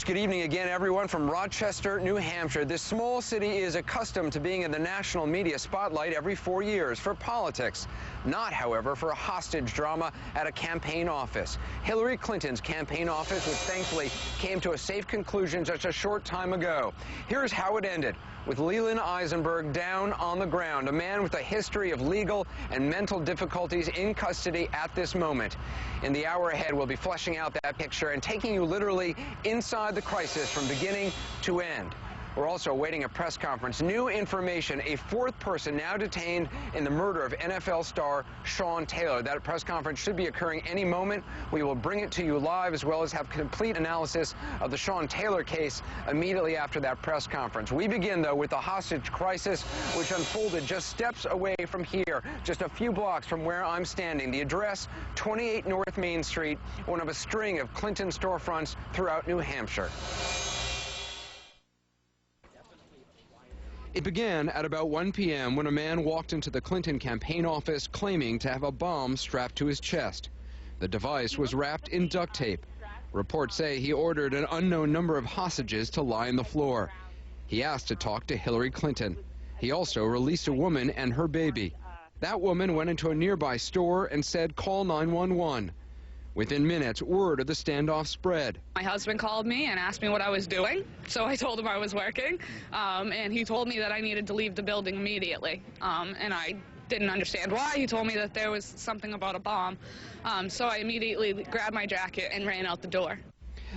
Good evening again, everyone, from Rochester, New Hampshire. This small city is accustomed to being in the national media spotlight every 4 years for politics. Not, however, for a hostage drama at a campaign office. Hillary Clinton's campaign office, which thankfully came to a safe conclusion just a short time ago. Here's how it ended, with Leland Eisenberg down on the ground, a man with a history of legal and mental difficulties in custody at this moment. In the hour ahead, we'll be fleshing out that picture and taking you literally inside the crisis from beginning to end. We're also awaiting a press conference. New information, a fourth person now detained in the murder of NFL star Sean Taylor. That press conference should be occurring any moment. We will bring it to you live, as well as have complete analysis of the Sean Taylor case immediately after that press conference. We begin, though, with the hostage crisis, which unfolded just steps away from here, just a few blocks from where I'm standing. The address, 28 North Main Street, one of a string of Clinton storefronts throughout New Hampshire. It began at about 1 p.m. when a man walked into the Clinton campaign office claiming to have a bomb strapped to his chest. The device was wrapped in duct tape. Reports say he ordered an unknown number of hostages to lie on the floor. He asked to talk to Hillary Clinton. He also released a woman and her baby. That woman went into a nearby store and said, "Call 911. Within minutes, word of the standoff spread. My husband called me and asked me what I was doing, so I told him I was working, and he told me that I needed to leave the building immediately, and I didn't understand why. He told me that there was something about a bomb, so I immediately grabbed my jacket and ran out the door.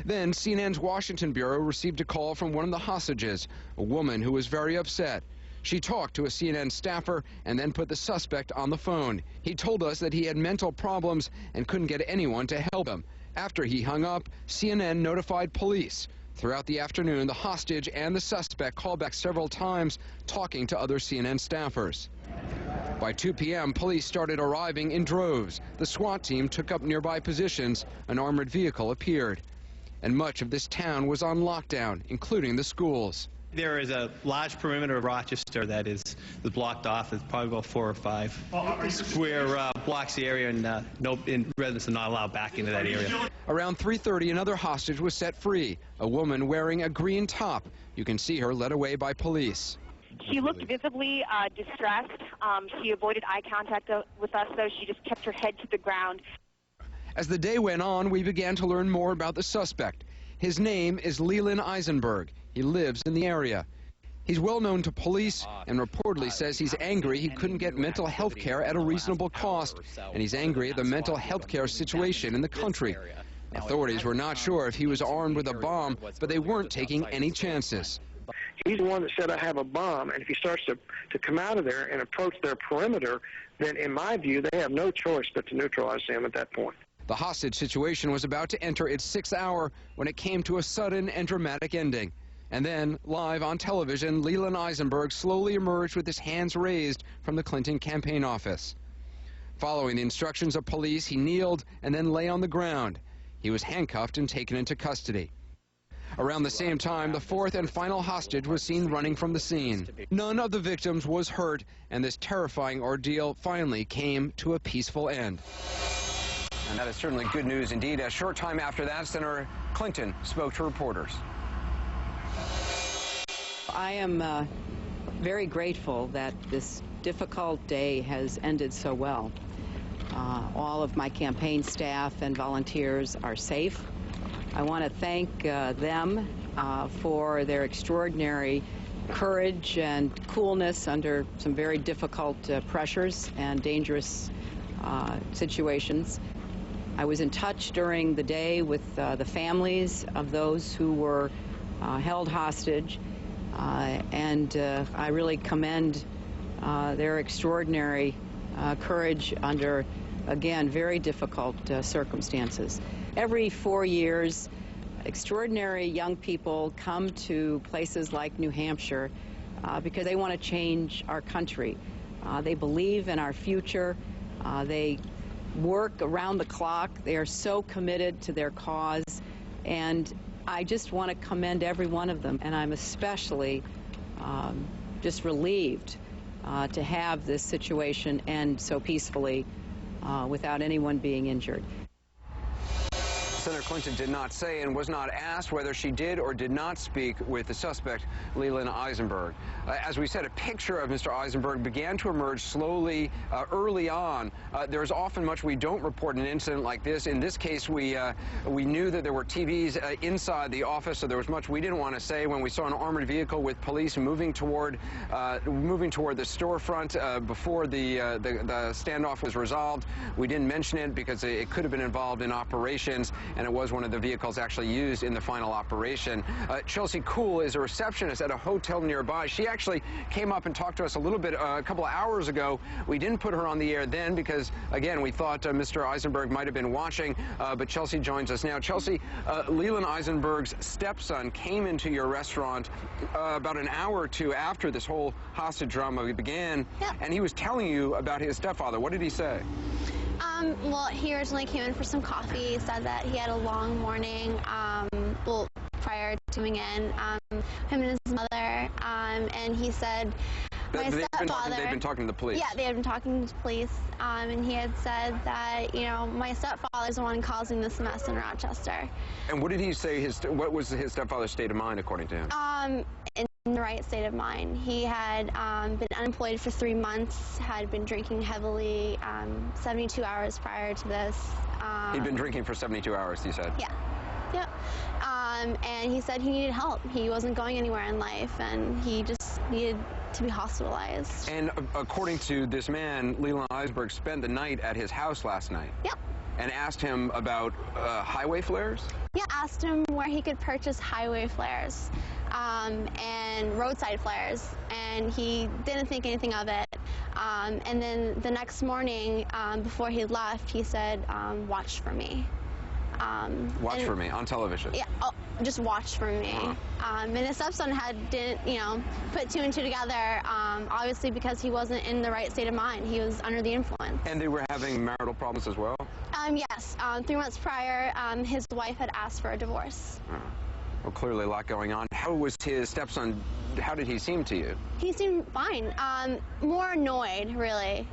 Then CNN's Washington Bureau received a call from one of the hostages, a woman who was very upset. She talked to a CNN staffer and then put the suspect on the phone. He told us that he had mental problems and couldn't get anyone to help him. After he hung up, CNN notified police. Throughout the afternoon, the hostage and the suspect called back several times, talking to other CNN staffers. By 2 p.m., police started arriving in droves. The SWAT team took up nearby positions. An armored vehicle appeared. And much of this town was on lockdown, including the schools. There is a large perimeter of Rochester that is blocked off. It's probably about 4 or 5 square blocks the area, and residents are not allowed back into that area. Around 3:30, another hostage was set free, a woman wearing a green top. You can see her led away by police. She looked visibly distressed. She avoided eye contact with us, though. She just kept her head to the ground. As the day went on, we began to learn more about the suspect. His name is Leland Eisenberg. He lives in the area. He's well known to police and reportedly says he's angry he couldn't get mental health care at a reasonable cost, and he's angry at the mental health care situation in the country. Authorities were not sure if he was armed with a bomb, but they weren't taking any chances. He's the one that said, "I have a bomb," and if he starts to come out of there and approach their perimeter, then in my view, they have no choice but to neutralize him at that point. The hostage situation was about to enter its 6th hour when it came to a sudden and dramatic ending. And then, live on television, Leland Eisenberg slowly emerged with his hands raised from the Clinton campaign office. Following the instructions of police, he kneeled and then lay on the ground. He was handcuffed and taken into custody. Around the same time, the fourth and final hostage was seen running from the scene. None of the victims was hurt, and this terrifying ordeal finally came to a peaceful end. And that is certainly good news indeed. A short time after that, Senator Clinton spoke to reporters. I am very grateful that this difficult day has ended so well. All of my campaign staff and volunteers are safe. I want to thank them for their extraordinary courage and coolness under some very difficult pressures and dangerous situations. I was in touch during the day with the families of those who were held hostage, and I really commend their extraordinary courage under, again, very difficult circumstances. Every 4 years, extraordinary young people come to places like New Hampshire because they want to change our country. They believe in our future. They work around the clock. They are so committed to their cause, and I just want to commend every one of them, and I'm especially just relieved to have this situation end so peacefully without anyone being injured. Senator Clinton did not say and was not asked whether she did or did not speak with the suspect, Leland Eisenberg. As we said, a picture of Mr. Eisenberg began to emerge slowly early on. There's often much we don't report an incident like this. In this case, we knew that there were TVs inside the office, so there was much we didn't want to say. When we saw an armored vehicle with police moving toward the storefront before the standoff was resolved, we didn't mention it because it could have been involved in operations, and it was one of the vehicles actually used in the final operation. Chelsea Kuhl is a receptionist at a hotel nearby. She actually came up and talked to us a little bit a couple of hours ago. We didn't put her on the air then because, again, we thought Mr. Eisenberg might have been watching, but Chelsea joins us now. Chelsea, Leland Eisenberg's stepson came into your restaurant about an hour or two after this whole hostage drama began, and he was telling you about his stepfather. What did he say? Well, he originally came in for some coffee, said that he had a long morning, prior to coming in, him and his mother, and he said, my stepfather... They've been talking to the police. Yeah, they had been talking to the police, and he had said that, you know, my stepfather's the one causing this mess in Rochester. And what did he say, what was his stepfather's state of mind, according to him? In the right state of mind. He had been unemployed for 3 months, had been drinking heavily 72 hours prior to this. He'd been drinking for 72 hours, you said? Yeah. Yep. And he said he needed help. He wasn't going anywhere in life, and he just needed to be hospitalized. And according to this man, Leland Eisenberg spent the night at his house last night. Yep. And asked him about highway flares? Yeah, asked him where he could purchase highway flares and roadside flares, and he didn't think anything of it. And then the next morning, before he left, he said, watch for me. Watch for me on television? Yeah, just watch for me. And his stepson didn't, you know, put two and two together, obviously because he wasn't in the right state of mind. He was under the influence. And they were having marital problems as well? Yes. 3 months prior, his wife had asked for a divorce. Well, clearly a lot going on. How was his stepson, how did he seem to you? He seemed fine. More annoyed, really.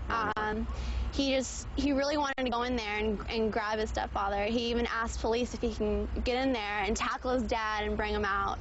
He really wanted to go in there and grab his stepfather. He even asked police if he can get in there and tackle his dad and bring him out.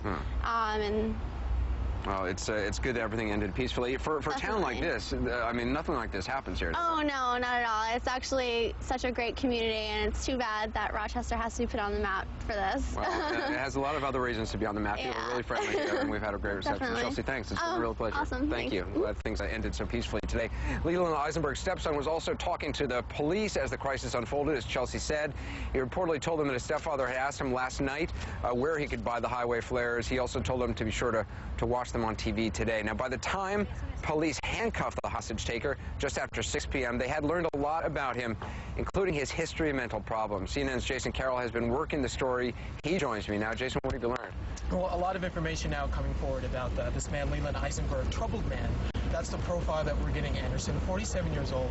Well, it's good that everything ended peacefully. For a town like this, I mean, nothing like this happens here. Oh, no, not at all. It's actually such a great community, and it's too bad that Rochester has to be put on the map for this. Well, it has a lot of other reasons to be on the map. Yeah. You're really friendly here, and we've had a great reception. Definitely. Chelsea, thanks. It's been a real pleasure. Awesome. Thank you. Glad things ended so peacefully today. Leland Eisenberg's stepson was also talking to the police as the crisis unfolded, as Chelsea said. He reportedly told them that his stepfather had asked him last night where he could buy the highway flares. He also told them to be sure to watch them on TV today. Now, by the time police handcuffed the hostage taker just after 6 p.m., they had learned a lot about him, including his history of mental problems. CNN's Jason Carroll has been working the story. He joins me now. Jason, what have you learned? Well, a lot of information now coming forward about this man, Leland Eisenberg, troubled man. That's the profile that we're getting, Anderson. 47 years old.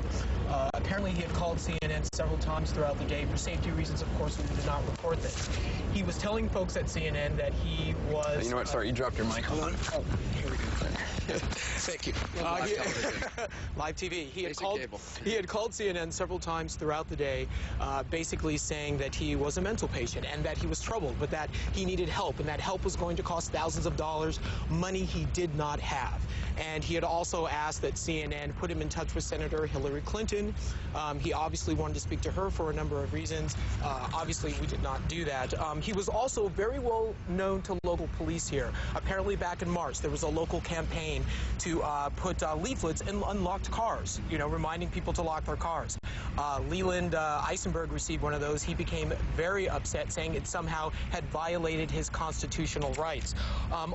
Apparently, he had called CNN several times throughout the day. For safety reasons, of course, we did not report this. He was telling folks at CNN that he was... You know what? Sorry, you dropped your mic. Hold on. Oh, here we go. Thank you. Live TV. He had called CNN several times throughout the day, basically saying that he was a mental patient and that he was troubled, but that he needed help, and that help was going to cost thousands of dollars, money he did not have. And he had also asked that CNN put him in touch with Senator Hillary Clinton. He obviously wanted to speak to her for a number of reasons. Obviously, we did not do that. He was also very well known to local police here. Apparently, back in March, there was a local campaign to put leaflets in unlocked cars, you know, reminding people to lock their cars. Leland Eisenberg received one of those. He became very upset, saying it somehow had violated his constitutional rights.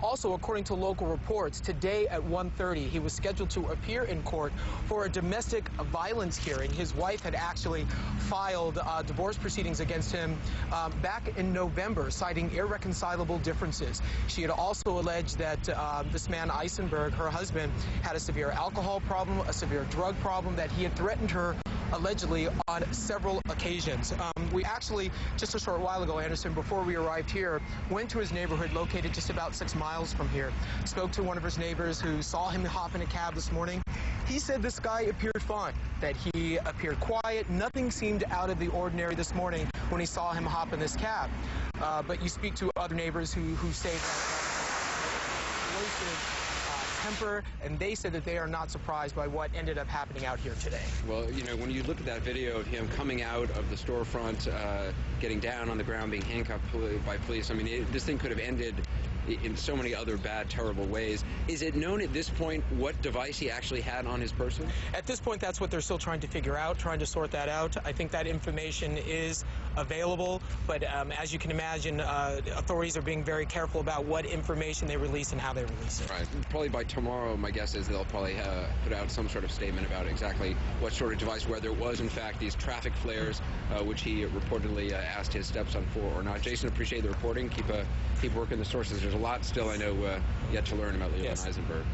Also, according to local reports, today at 1:30, he was scheduled to appear in court for a domestic violence hearing. His wife had actually filed divorce proceedings against him back in November, citing irreconcilable differences. She had also alleged that this man, Eisenberg, her husband, had a severe alcohol problem, a severe drug problem, that he had threatened her allegedly on several occasions. We actually, just a short while ago, Anderson, before we arrived here, went to his neighborhood located just about 6 miles from here. Spoke to one of his neighbors who saw him hop in a cab this morning. He said this guy appeared fine, that he appeared quiet. Nothing seemed out of the ordinary this morning when he saw him hop in this cab. But you speak to other neighbors who say that temper, and they said that they are not surprised by what ended up happening out here today. Well, you know, when you look at that video of him coming out of the storefront, getting down on the ground, being handcuffed by police, I mean, this thing could have ended in so many other bad, terrible ways. Is it known at this point what device he actually had on his person? At this point, that's what they're still trying to figure out, trying to sort that out. I think that information is available, but as you can imagine, authorities are being very careful about what information they release and how they release it. Right. Probably by tomorrow, my guess is they'll probably put out some sort of statement about exactly what sort of device, whether it was, in fact, these traffic flares, which he reportedly asked his stepson for or not. Jason, appreciate the reporting. Keep working the sources. There's a lot still, I know, yet to learn about Leland Eisenberg.